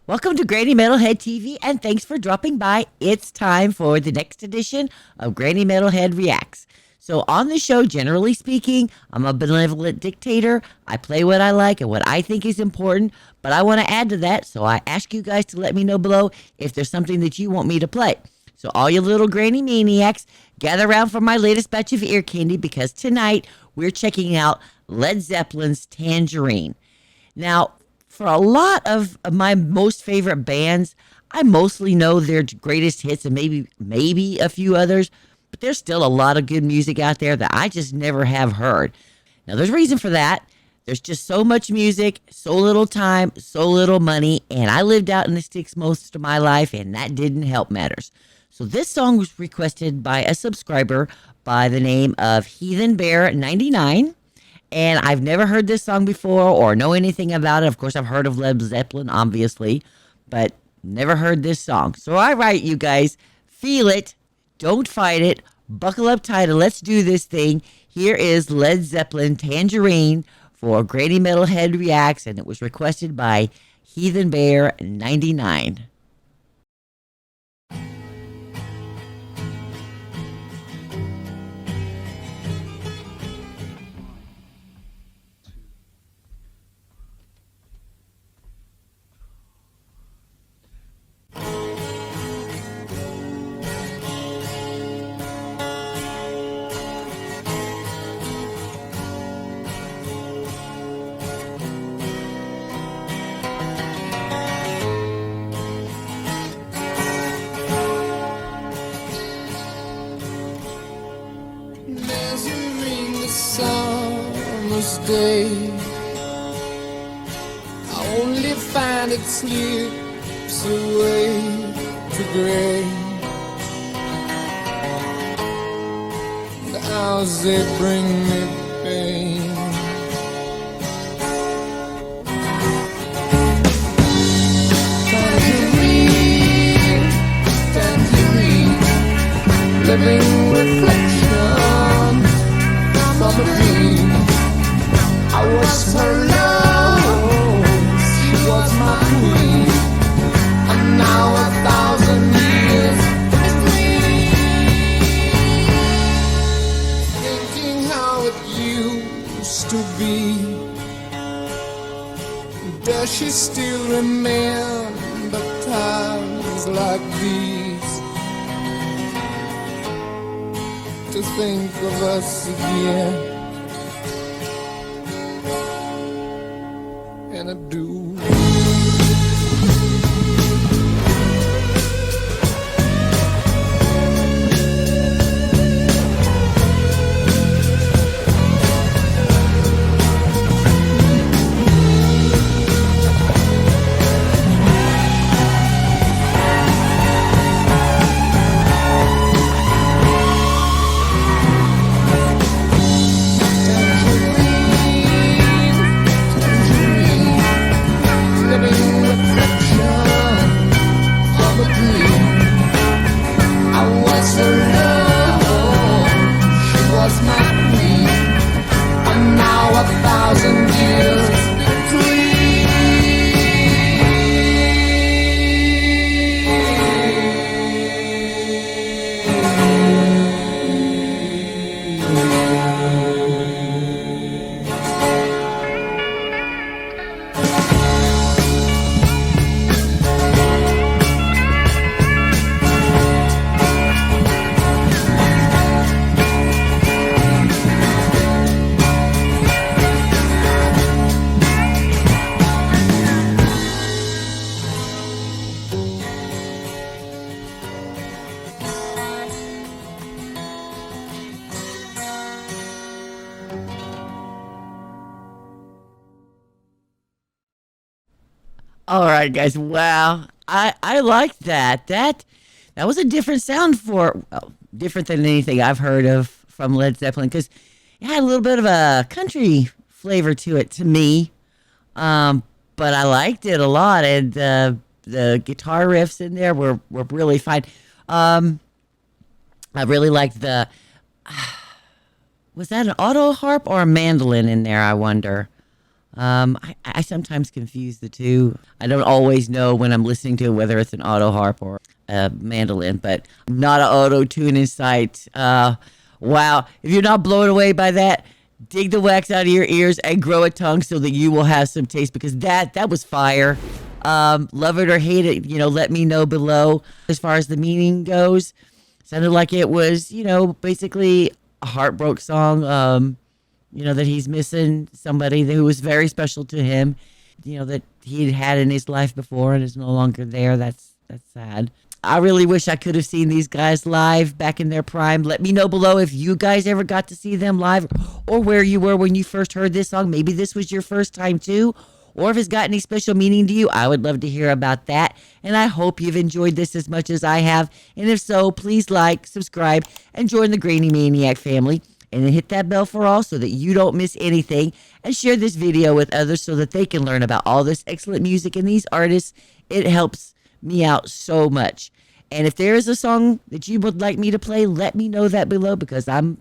Welcome to Granny Metalhead TV, and thanks for dropping by. It's time for the next edition of Granny Metalhead Reacts. So, on the show, generally speaking, I'm a benevolent dictator. I play what I like and what I think is important, but I want to add to that, so I ask you guys to let me know below if there's something that you want me to play. So, all you little granny maniacs, gather around for my latest batch of ear candy because tonight we're checking out Led Zeppelin's Tangerine. Now, for a lot of my most favorite bands, I mostly know their greatest hits and maybe a few others, but there's still a lot of good music out there that I just never have heard. Now, there's a reason for that. There's just so much music, so little time, so little money, and I lived out in the sticks most of my life, and that didn't help matters. So this song was requested by a subscriber by the name of Heathen Bear 99. And I've never heard this song before or know anything about it. Of course, I've heard of Led Zeppelin, obviously, but never heard this song. So I write you guys, feel it, don't fight it, buckle up tight, and let's do this thing. Here is Led Zeppelin Tangerine for Granny Metalhead Reacts, and it was requested by Heathen Bear 99. Measuring the summer's day, I only find it slips away to gray. The hours they bring me pain. Tangerine, tangerine, living reflection from a dream. I was her love, she was my queen, and now 1,000 years between. Thinking how it used to be, does she still remember times like these? To think of us again, and I do. All right, guys. Wow, I liked that. That was a different sound for well, different than anything I've heard of from Led Zeppelin because it had a little bit of a country flavor to it to me. Um, but I liked it a lot, and the guitar riffs in there were really fine. Um, I really liked the. Was that an auto harp or a mandolin in there? I wonder. I sometimes confuse the two. I don't always know when I'm listening to it, whether it's an auto harp or a mandolin, but not an auto tune in sight. Wow. If you're not blown away by that, dig the wax out of your ears and grow a tongue so that you will have some taste, because that was fire. Love it or hate it, let me know below. As far as the meaning goes, sounded like it was, basically a heartbroken song. That he's missing somebody who was very special to him, that he had in his life before and is no longer there. That's sad. I really wish I could have seen these guys live back in their prime. Let me know below if you guys ever got to see them live, or where you were when you first heard this song. Maybe this was your first time too, or if it's got any special meaning to you. I would love to hear about that. And I hope you've enjoyed this as much as I have. And if so, please like, subscribe, and join the Granny Maniac family. And then hit that bell for all so that you don't miss anything. And share this video with others so that they can learn about all this excellent music and these artists. It helps me out so much. And if there is a song that you would like me to play, let me know that below, because I'm,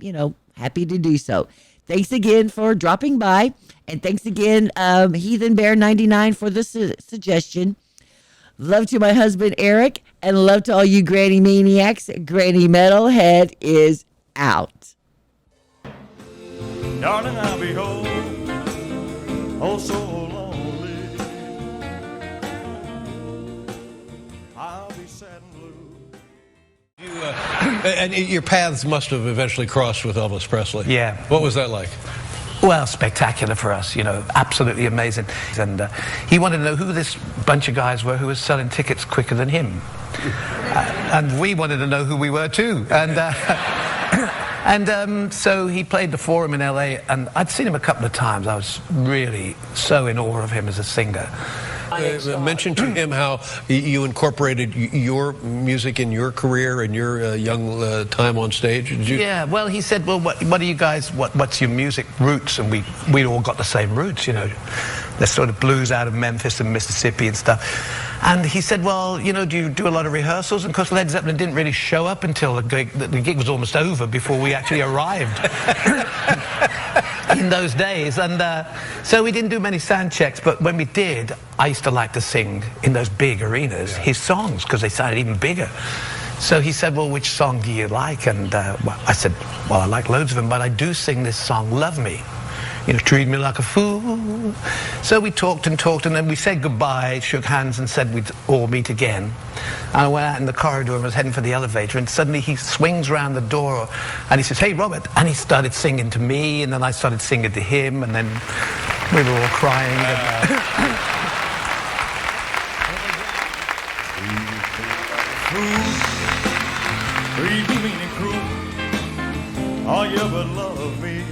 happy to do so. Thanks again for dropping by. And thanks again, Heathen Bear 99 for the suggestion. Love to my husband, Eric. And love to all you Granny Maniacs. Granny Metalhead is out. Darling, I'll be home, oh so lonely. I'll be sad and blue. And your paths must have eventually crossed with Elvis Presley. Yeah. What was that like? Well, spectacular for us, absolutely amazing. And he wanted to know who this bunch of guys were who was selling tickets quicker than him. And we wanted to know who we were too. And so he played the Forum in LA, and I'd seen him a couple of times. I was really so in awe of him as a singer. Mention to him how you incorporated your music in your career and your young time on stage. Yeah, well, he said, well, what are you guys, what's your music roots? And we all got the same roots, the sort of blues out of Memphis and Mississippi and stuff. And he said, well, do you do a lot of rehearsals? And of course, Led Zeppelin didn't really show up until the gig was almost over before we actually arrived in those days. And so we didn't do many sound checks, but when we did, I used to like to sing in those big arenas his songs, because they sounded even bigger. So he said, well, which song do you like? And I said, well, I like loads of them, but I do sing this song, Love Me. Treat me like a fool. So we talked, and then we said goodbye, shook hands, and said we'd all meet again. And I went out in the corridor and was heading for the elevator, and suddenly he swings round the door, and he says, hey, Robert. And he started singing to me, and then I started singing to him, and then we were all crying. Treat me mean and cruel. All you ever love me.